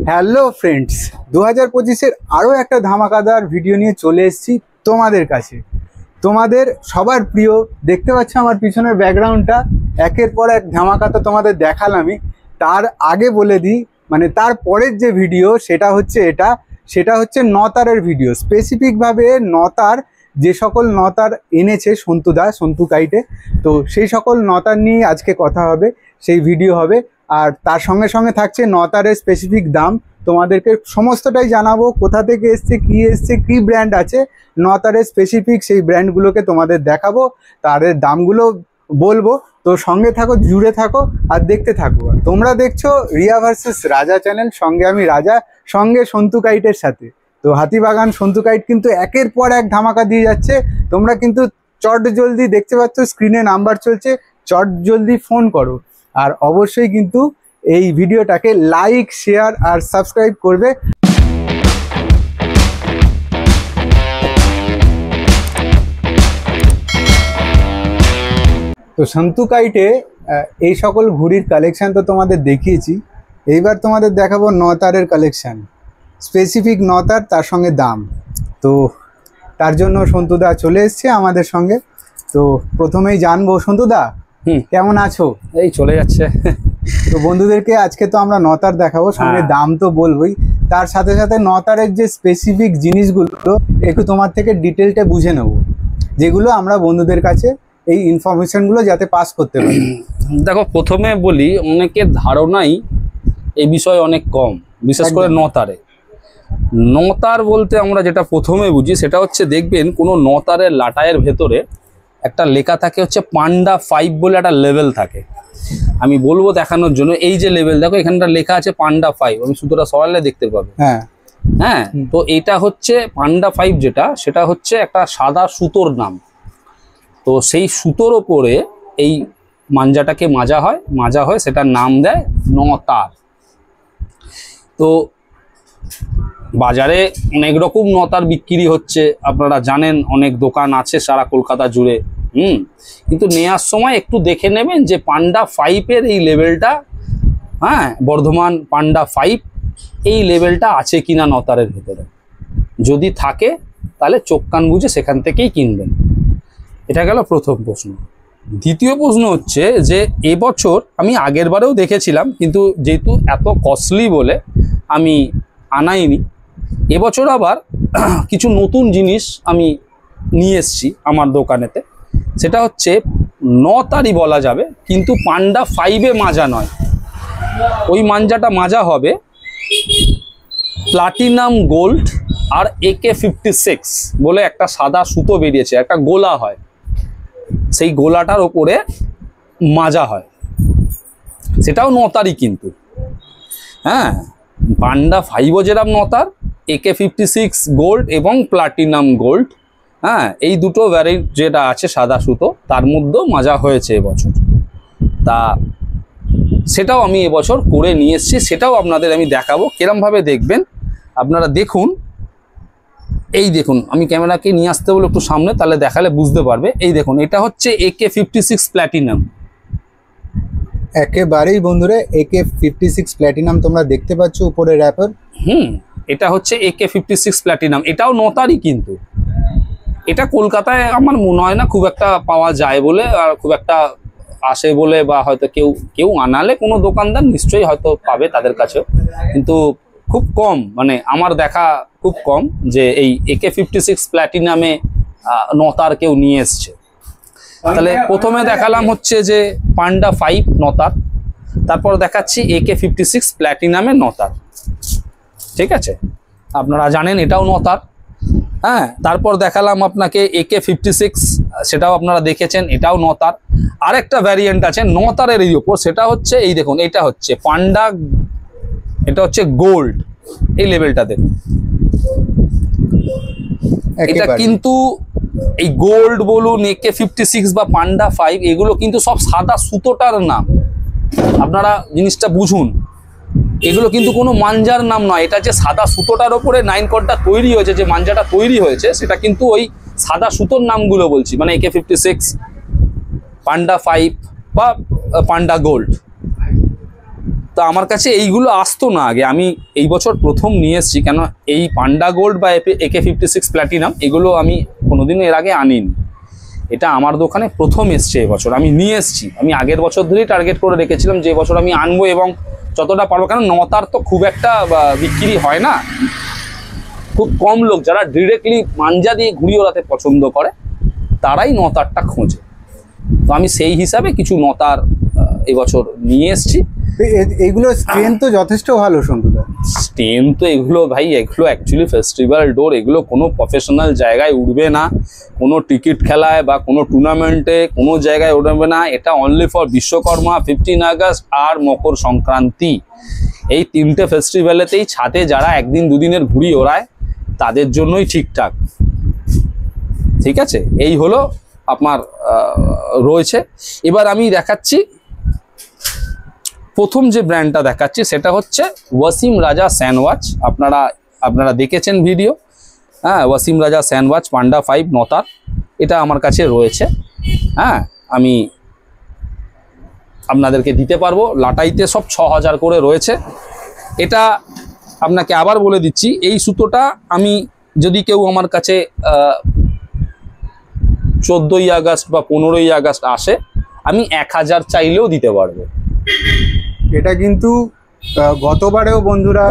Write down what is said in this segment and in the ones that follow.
Hello friends, 2025-এর আরও একটা ধামাকাদার video নিয়ে চলে এসেছি তোমাদের কাছে। তোমাদের সবার প্রিয়, দেখতে পাচ্ছ আমার পিছনের ব্যাকগ্রাউন্ডটা, একের পর এক ধামাকা তো তোমাদের দেখালামই। তার আগে বলে দিই, মানে তার পরের যে ভিডিও সেটা হচ্ছে নতারের ভিডিও। স্পেসিফিকভাবে নতার যে সকল নতার এনেছে সন্তু কাইটে, তো সেই সকল নতার নিয়ে আজকে কথা হবে, সেই ভিডিও হবে। আর তার সঙ্গে সঙ্গে থাকছে নতারের স্পেসিফিক দাম, তোমাদেরকে সমস্তটাই জানাবো, কোথা থেকে এসছে, কি ব্র্যান্ড আছে নতারের স্পেসিফিক, সেই ব্র্যান্ডগুলোকে তোমাদের দেখাবো, তাদের দামগুলো বলবো। তো সঙ্গে থাকো, জুড়ে থাকো আর দেখতে থাকো। তোমরা দেখছো রিয়া ভার্সেস রাজা চ্যানেল, সঙ্গে আমি রাজা, সঙ্গে সন্তু কাইটের সাথে। তো হাতিবাগান সন্তু কাইট কিন্তু একের পর এক ধামাকা দিয়ে যাচ্ছে। তোমরা কিন্তু চট জলদি, দেখতে পাচ্ছ স্ক্রিনে নাম্বার চলছে, চট জলদি ফোন করো। আর অবশ্যই কিন্তু এই ভিডিওটাকে লাইক, শেয়ার আর সাবস্ক্রাইব করবে। তো সন্তু কাইটে এই সকল ঘুড়ির কালেকশন তো তোমাদের দেখিয়েছি, এইবার তোমাদের দেখাবো নতারের কালেকশন, স্পেসিফিক নতার, তার সঙ্গে দাম। তো তার জন্য সন্তুদা চলে এসছে আমাদের সঙ্গে। তো প্রথমেই জানবো, সন্তুদা কেমন আছো? এই চলে যাচ্ছে। তো বন্ধুদেরকে আজকে তো আমরা নতার দেখাবো, সঙ্গে দাম তো বলবোই, তার সাথে সাথে নতারের যে স্পেসিফিক জিনিসগুলো একটু তোমার থেকে ডিটেলটা বুঝে নেব, যেগুলো আমরা বন্ধুদের কাছে এই ইনফরমেশনগুলো যাতে পাস করতে পারি। দেখো, প্রথমে বলি, অনেকের ধারণাই এই বিষয়ে অনেক কম, বিশেষ করে নতারে। নতার বলতে আমরা যেটা প্রথমে বুঝি সেটা হচ্ছে, দেখবেন কোনো নতারের লাটাইয়ের ভেতরে একটা লেখা থাকে হচ্ছে পান্ডা 5 বলে একটা লেভেল থাকে। আমি বলবো দেখানোর জন্য, এই যে লেভেল দেখো এখানটা লেখা আছে পান্ডা 5, আমি সুতোটা সরালে দেখতে পাবে। হ্যাঁ, তো এটা হচ্ছে পান্ডা 5, সেটা হচ্ছে একটা সাদা সুতোর নাম। তো সেই সুতোর ওপরে এই মাঞ্জাটাকে মাজা হয়, সেটার নাম দেয় নতার। তো বাজারে অনেক রকম নতার বিক্রি হচ্ছে, আপনারা জানেন, অনেক দোকান আছে সারা কলকাতা জুড়ে। কিন্তু নেওয়ার সময় একটু দেখে নেবেন যে পান্ডা 5-এর এই লেভেলটা, হ্যাঁ, বর্ধমান পান্ডা 5 এই লেভেলটা আছে কিনা নতারের ভেতরে। যদি থাকে তাহলে চোখ কান বুঝে সেখান থেকেই কিনবেন। এটা গেল প্রথম প্রশ্ন। দ্বিতীয় প্রশ্ন হচ্ছে যে এবছর আমি আগের বারেও দেখেছিলাম, কিন্তু যেহেতু এত কস্টলি বলে আমি আনাইনি। এবছর আবার কিছু নতুন জিনিস আমি নিয়ে এসছি আমার দোকানেতে। সেটা হচ্ছে নতারই বলা যাবে, কিন্তু পান্ডা 5-এ মাজা নয়। ওই মাঞ্জাটা মাজা হবে প্লাটিনাম গোল্ড আর AK56 বলে একটা সাদা সুতো বেরিয়েছে, একটা গোলা হয়, সেই গোলাটার ওপরে মাজা হয়, সেটাও নতারই কিন্তু। হ্যাঁ, পান্ডা 5ও যেরকম নতার, AK56 গোল্ড এবং প্লাটিনাম গোল্ড, হ্যাঁ, এই দুটো ভ্যারিয়েন্ট যেটা আছে সাদা সুতো, তার মধ্যেও মাজা হয়েছে এবছর। তা সেটাও আমি এবছর করে নিয়ে এসেছি, সেটাও আপনাদের আমি দেখাবো। কিরমভাবে দেখবেন আপনারা দেখুন, এই দেখুন, আমি ক্যামেরাকে নিয়ে আসতে বলে একটু সামনে, তাহলে দেখালে বুঝতে পারবে। এই দেখুন, এটা হচ্ছে AK56 প্ল্যাটিনাম। একেবারেই বন্ধুরা, AK56 প্ল্যাটিনাম তোমরা দেখতে পাচ্ছ উপরে র্যাপার। এটা হচ্ছে AK56 প্ল্যাটিনাম, এটাও নতারই, কিন্তু এটা কলকাতায় আমার মনে হয় না খুব একটা পাওয়া যায় বলে, আর খুব একটা আসে বলে, বা হয়তো কেউ আনালে কোনো দোকানদার নিশ্চয়ই হয়তো পাবে তাদের কাছেও, কিন্তু খুব কম, মানে আমার দেখা খুব কম যে এই AK56 প্ল্যাটিনামে নতার কেউ নিয়ে এসছে। তাহলে প্রথমে দেখালাম হচ্ছে যে পান্ডা 5 নতার, তারপর দেখাচ্ছি AK56 প্ল্যাটিনামের নতার। ঠিক আছে, আপনারা জানেন এটাও নতার। হ্যাঁ, তারপর দেখালাম আপনাকে AK56, সেটাও আপনারা দেখেছেন, এটাও নতার। আরেকটা ভ্যারিয়েন্ট আছে নতারের এই উপর, সেটা হচ্ছে এই দেখুন, এটা হচ্ছে পান্ডা, এটা হচ্ছে গোল্ড, এই লেভেলটা দেখুন। এটা কিন্তু এই গোল্ড বলুন, AK56 বা পান্ডা 5, এগুলো কিন্তু সব সাদা সুতোটার নাম। আপনারা জিনিসটা বুঝুন, এগুলো কিন্তু কোনো মাঞ্জার নাম নয়। এটা যে সাদা সুতোটার ওপরে 9 কর্ডটা তৈরি হয়েছে, যে মাঞ্জাটা তৈরি হয়েছে, সেটা কিন্তু ওই সাদা সুতোর নামগুলো বলছি, মানে AK56, পান্ডা 5 বা পান্ডা গোল্ড। তো আমার কাছে এইগুলো আসতো না আগে, আমি এই বছর প্রথম নিয়ে এসেছি। কেন এই পান্ডা গোল্ড বা AK56 প্ল্যাটিনাম এগুলো আমি কোনোদিনও এর আগে আনিনি, এটা আমার দোকানে প্রথম এসছে এবছর, আমি নিয়ে এসেছি। আমি আগের বছর ধরেই টার্গেট করে রেখেছিলাম যে বছর আমি আনবো এবং যতটা পারবো, কেন নতার তো খুব একটা বিক্রি হয় না, খুব কম লোক যারা ডিরেক্টলি মাঞ্জা দিয়ে ঘুড়ি ওড়াতে পছন্দ করে তারাই নতারটা খোঁজে। তো আমি সেই হিসাবে কিছু নতার এবছর নিয়ে এসেছি। এইগুলো স্ট্রেন তো যথেষ্ট ভালো সন্তুদা। স্টেন তো এগুলো ভাই, এগুলো অ্যাকচুয়ালি ফেস্টিভ্যাল ডোর, এগুলো কোনো প্রফেশনাল জায়গায় উঠবে না, কোনো টিকিট খেলায় বা কোনো টুর্নামেন্টে কোনো জায়গায় উঠবে না। এটা অনলি ফর বিশ্বকর্মা, 15 আগস্ট আর মকর সংক্রান্তি, এই তিনটে ফেস্টিভ্যালেতেই ছাদে যারা একদিন দুদিনের ঘুড়ি ওড়ায় তাদের জন্যই ঠিকঠাক। ঠিক আছে, এই হলো আপনার রয়েছে। এবার আমি দেখাচ্ছি প্রথম যে ব্র্যান্ডটা দেখাচ্ছি সেটা হচ্ছে ওয়াসিম রাজা স্যান্ডওয়াচ। আপনারা দেখেছেন ভিডিও, হ্যাঁ, ওয়াসিম রাজা স্যান্ডওয়াচ পান্ডা 5 নতার, এটা আমার কাছে রয়েছে। হ্যাঁ, আমি আপনাদেরকে দিতে পারবো, লাটাইতে সব 6000 করে রয়েছে। এটা আপনাকে আবার বলে দিচ্ছি, এই সুতোটা আমি যদি কেউ আমার কাছে 14ই আগস্ট বা 15ই আগস্ট আসে, আমি 1000 চাইলেও দিতে পারবো। এটা কিন্তু গতবারেও বন্ধুরা,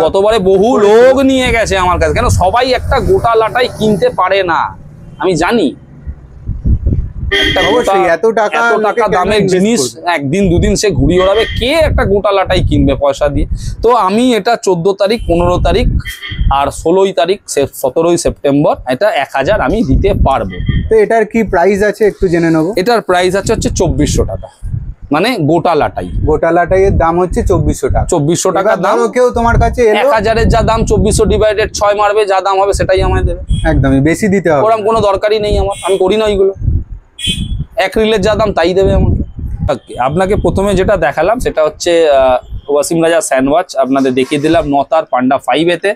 গতবারে বহু লোক নিয়ে গেছে আমার কাছে। কেন সবাই একটা গোটা লাটাই কিনতে পারে না, আমি জানি। এত টাকা দামের জিনিস একদিন দুদিন সে ঘুড়ি ওড়াবে, কে একটা গোটা লাটাই কিনবে পয়সা দিয়ে? তো আমি এটা 14 তারিখ, 15 তারিখ আর 16ই তারিখ, 17ই সেপ্টেম্বর এটা 1000 আমি দিতে পারবো। তো এটার কি প্রাইস আছে একটু জেনে নেবো। এটার প্রাইস আছে হচ্ছে 2400 টাকা, মানে গোটা লাটাই। গোটা লাটাইয়ের দাম হচ্ছে 2400 টাকা। 2400 টাকা দাম। কেউ তোমার কাছে 1000-এর যা দাম 2400 ডিভাইডেড 6 মারবে, যা দাম হবে সেটাই আমায় দেবে। একদমই বেশি দিতে হবে, ওরকম কোনো দরকারই নেই আমার, আমি করি না ওইগুলো। অ্যাক্রিলের যা দাম তাই দেবে আমাকে। আপনাকে প্রথমে যেটা দেখালাম সেটা হচ্ছে ওয়াসিম রাজা স্যান্ডওয়াচ, আপনাদের দেখিয়ে দিলাম নতার পান্ডা 5-এতে।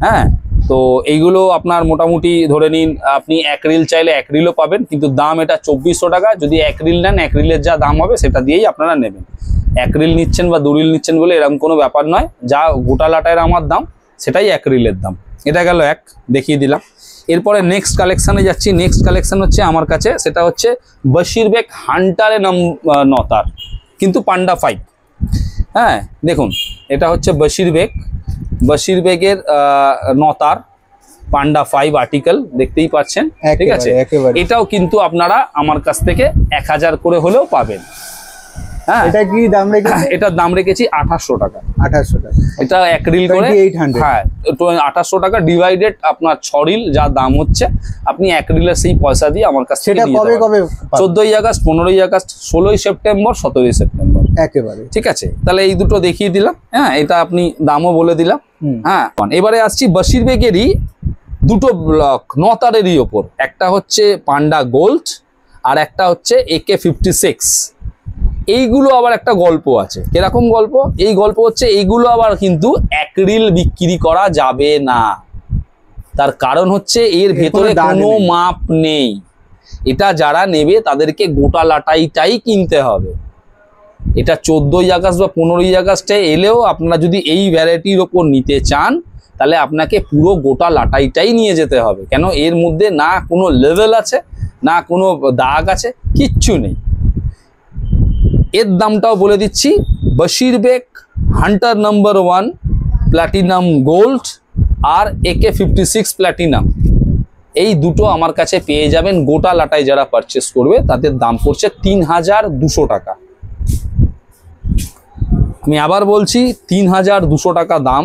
হ্যাঁ, তো এইগুলো আপনার মোটামুটি ধরে নিন, আপনি অ্যাক্রিল চাইলে অ্যাক্রিলও পাবেন, কিন্তু দাম এটা 2400 টাকা। যদি অ্যাক্রিল নেন, অ্যাক্রিলের যা দাম হবে সেটা দিয়েই আপনারা নেবেন। অ্যাক্রিল নিচ্ছেন বা দুরিল নিচ্ছেন বলে এরকম কোনো ব্যাপার নয়, যা গোটা লাটাইয়ের আমার দাম সেটাই অ্যাক্রিলের দাম। এটা গেল এক, দেখিয়ে দিলাম। এরপরে নেক্সট কালেকশানে যাচ্ছি। নেক্সট কালেকশান হচ্ছে আমার কাছে, সেটা হচ্ছে বশিরবেগ হান্টারে নতার, কিন্তু পান্ডা 5। হ্যাঁ, দেখুন এটা হচ্ছে বশিরবেগের নতার পান্ডা 5 আর্টিকেল, দেখতেই পাচ্ছেন। ঠিক আছে, এটাও কিন্তু আপনারা আমার কাছ থেকে 1000 করে হলেও পাবেন। হ্যাঁ, এটা কি দাম রেখেছি? এটার দাম রেখেছি 2800 টাকা। 2800 টাকা, এটা অ্যাক্রিল করে 2800। হ্যাঁ, 2800 টাকা ডিভাইডেড আপনার 6 রিল যা দাম হচ্ছে, আপনি অ্যাক্রিলের সেই পয়সা দিয়ে আমার কাছ থেকে নিয়ে কবে কবে? 14ই আগস্ট, 15ই আগস্ট, 16ই সেপ্টেম্বর, 17ই সেপ্টেম্বর। একেবারে ঠিক আছে, তাহলে এই দুটো দেখিয়ে দিলাম। হ্যাঁ, এটা আপনি দামও বলে দিলাম। হ্যাঁ, এবারে আসছি বশিরবেগেরই দুটো ব্লক নতারেরই ওপর, একটা হচ্ছে পান্ডা গোল্ড আর একটা হচ্ছে AK56। এইগুলো আবার একটা গল্প আছে। কিরকম গল্প? এই গল্প হচ্ছে এইগুলো আবার কিন্তু অ্যাক্রিল বিক্রি করা যাবে না। তার কারণ হচ্ছে এর ভেতরে কোনো মাপ নেই। এটা যারা নেবে তাদেরকে গোটা লাটাইটাই কিনতে হবে। এটা 14ই আগস্ট বা 15ই আগস্টে এলেও আপনারা যদি এই ভ্যারাইটির ওপর নিতে চান, তাহলে আপনাকে পুরো গোটা লাটাইটাই নিয়ে যেতে হবে। কেন এর মধ্যে না কোনো লেভেল আছে, না কোনো দাগ আছে, কিচ্ছু নেই। এর দামটাও বলে দিচ্ছি, বশিরবেগ হান্টার নাম্বার 1 প্ল্যাটিনাম গোল্ড আর AK56 প্ল্যাটিনাম, এই দুটো আমার কাছে পেয়ে যাবেন। গোটা লাটাই যারা পারচেস করবে তাদের দাম পড়ছে 3200 টাকা। আমি আবার বলছি, 3200 টাকা দাম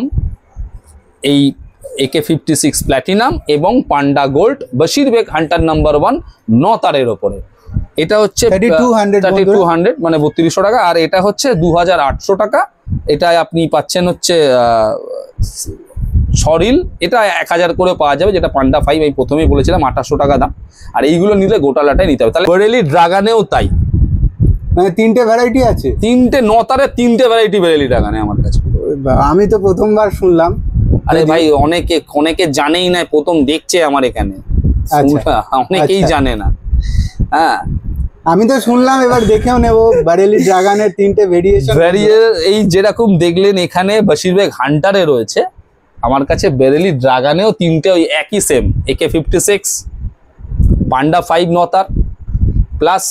এই AK56 প্ল্যাটিনাম এবং পান্ডা গোল্ড বশিরবেগ হান্টার নাম্বার 1 নতারের ওপরে। এটা হচ্ছে 3200 মানে 3200 টাকা। আর এটা হচ্ছে 2800 টাকা। এটা আপনি পাচ্ছেন হচ্ছে 6 রিল, এটা 1000 করে পাওয়া যাবে, যেটা পান্ডা 5 আমি প্রথমেই বলেছিলাম 2800 টাকা দাম। আর এইগুলো নিলে গোটা লাটাই নিতে হবে। তাহলে বেরেলি ড্রাগনেও তাই, মানে 3টে ভ্যারাইটি আছে। 3টে নতারের 3টে ভ্যারাইটি বেরেলি ড্রাগনে আমার কাছে। আমি তো প্রথমবার শুনলাম। আরে ভাই, অনেকে জানেই না, প্রথম দেখছে আমার এখানে, অনেকেই জানে না। হ্যাঁ, আমি তো শুনলাম, এবার দেখেও নেবো বারেলি ড্রাগনের 3টে ভেরিয়েশন। এই যেরকম দেখলেন এখানে বেশিরভাগ হান্টারে রয়েছে, আমার কাছে বেরেলি ড্রাগনেও 3টে ওই একই সেম AK56 পান্ডা 5 নতার প্লাস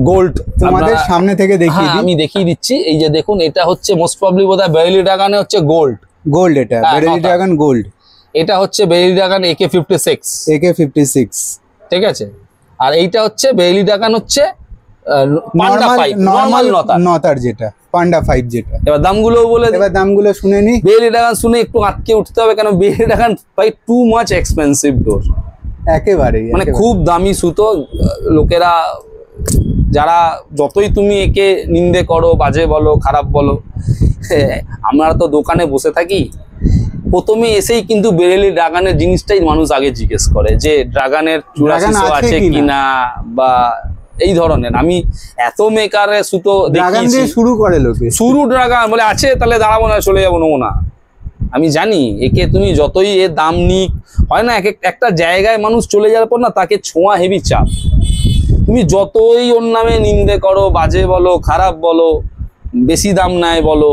গোল্ড। তোমাদের সামনে থেকে দেখিয়ে দিই, আমি দেখিয়ে দিচ্ছি। এই যে দেখুন, এটা হচ্ছে মোস্ট প্রবলি বোধহয় বেরেলি ড্রাগনে হচ্ছে গোল্ড। গোল্ড এটা বারেলি ড্রাগন গোল্ড। এটা হচ্ছে বেরেলি ড্রাগন AK56, ঠিক আছে। আর এইটা হচ্ছে বেরেলি ড্রাগন হচ্ছে পান্ডা 5 নরমাল নতার, যেটা পান্ডা 5 যেটা। এবার দামগুলো বলে দিই। এবার দামগুলো শুনে নি। বেরেলি ড্রাগন শুনে একটু আটকে উঠতে হবে, কারণ বেরেলি ড্রাগন ভাই টু মাচ এক্সপেন্সিভ ডোর, একেবারেই মানে খুব দামি সুতো। লোকেরা যারা যতই তুমি একে নিন্দে করো, বাজে বলো, খারাপ বলো, আমরা তো দোকানে বসে থাকি, প্রথমে এসেই কিন্তু বেরেলি ড্রাগনের জিনিসটাই মানুষ আগে জিজ্ঞেস করে যে ড্রাগনের চূড়াশিশো আছে কিনা বা এই ধরনের। আমি এত মেকারের সুতো দেখিয়েছি, শুরু করে লোকে, শুরু ড্রাগন বলে আছে, তাহলে দাঁড়াবো না, চলে যাবো, নেবো না। আমি জানি একে তুমি যতই এর দাম নিক, হয় না একটা জায়গায় মানুষ চলে যাওয়ার পর না তাকে ছোঁয়া হেভি চাপ। তুমি যতই ওর নামে নিন্দে করো, বাজে বলো, খারাপ বলো, বেশি দাম নেয় বলো,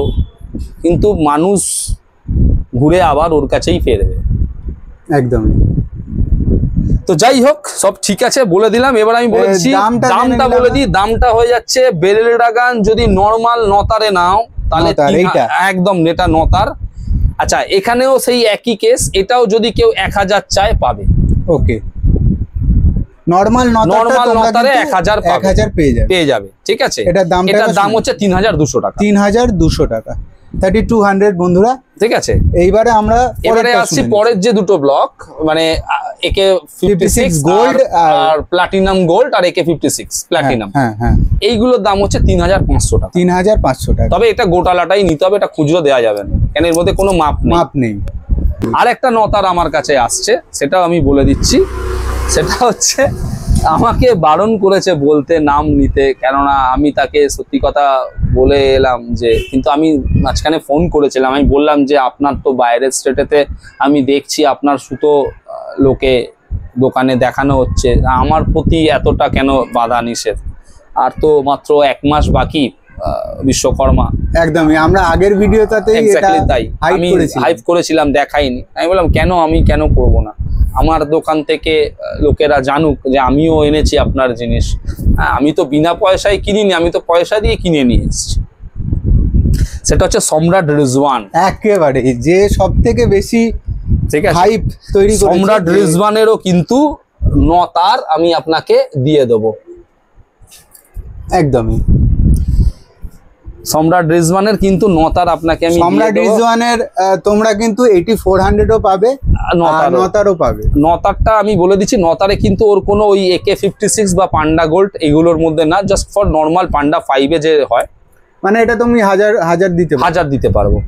কিন্তু মানুষ ঘুরে আবার ওর কাছেই ফেরবে। একদমই। তো যাই হোক, সব ঠিক আছে বলে দিলাম। এবার আমি বলেছি দামটা বলে দিই। দামটা হয়ে যাচ্ছে বেরেলি ড্রাগন যদি নর্মাল নতারে নাও তাহলে একদম এটা নতার। আচ্ছা, এখানেও সেই একই কেস, এটাও যদি কেউ 1000 চায় পাবে। ওকে, নরমাল নতারে 1000 পেয়ে যাবে, ঠিক আছে। এটার দাম হচ্ছে 3200 টাকা। 3200 টাকা, 3200 বন্ধুরা, ঠিক আছে। এবারে আসছি পরের যে দুটো ব্লক, মানে AK56 গোল্ড আর প্লাটিনাম গোল্ড আর AK56 প্লাটিনাম। এইগুলোর দাম হচ্ছে 3500 টাকা। 3500 টাকা। তবে এটা গোটালাটাই নিতে হবে, এটা খুচরো দেওয়া যাবে না, কেন এর মধ্যে কোনো মাপ নেই। আর একটা নতার আমার কাছে আসছে, সেটাও আমি বলে দিচ্ছি। সেটা হচ্ছে আমাকে বারণ করেছে বলতে, নাম নিতে, কেননা আমি তাকে সত্যি কথা বলে এলাম যে, কিন্তু আমি মাঝখানে ফোন করেছিলাম, আমি বললাম যে আপনার তো বাইরের স্টেটেতে আমি দেখছি আপনার সুতো লোকে দোকানে দেখানো হচ্ছে, আমার প্রতি এতটা কেন বাধা নিষেধ? আর তো মাত্র 1 মাস বাকি বিশ্বকর্মা। একদমই, আমরা আগের ভিডিওটাতে তাই আমি হাইপ করেছিলাম, দেখাইনি। আমি বললাম আমি কেন করব না, আমার দোকান থেকে লোকেরা জানুক যে আমিও এনেছি আপনার জিনিস। আমি তো বিনা পয়সায় কিনিনি, আমি তো পয়সা দিয়ে কিনে নিয়ে এসেছি। সেটা হচ্ছে সম্রাট রিজওয়ান, একেবারে যে সব থেকে বেশি, ঠিক আছে, হাইপ তৈরি করেছে। সম্রাট রিজওয়ানেরও কিন্তু নতার আমি আপনাকে দিয়ে দেবো। একদমই, সম্রাট রিজওয়ানের কিন্তু নতার আপনাকে আমি সম্রাট রিজওয়ানের তোমরা কিন্তু 8400ও পাবে, নতারও পাবে। নতারটা আমি বলে দিচ্ছি, নতারে কিন্তু ওর কোনো ওই AK56 বা পান্ডা গোল্ড এগুলোর মধ্যে না, জাস্ট ফর নর্মাল পান্ডা 5 এ যে হয়, মানে এটা তুমি হাজার দিতে পারবো।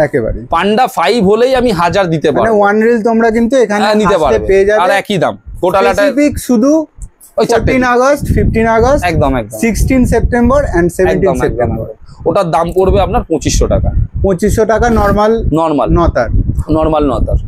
একেবারে পান্ডা 5 হলেই আমি 1000 দিতে পারবো। মানে ওয়ান রিল তোমরা কিন্তু এখানে নিতে পারবে, পেয়ে যাবে, আর একই দাম গোটালাটা। শুধু 15 আগস্ট, 15 আগস্ট, একদম 16 সেপ্টেম্বর এন্ড 17 সেপ্টেম্বর। ওটার দাম পড়বে আপনার 2500 টাকা। 2500 টাকা নরমাল নতার।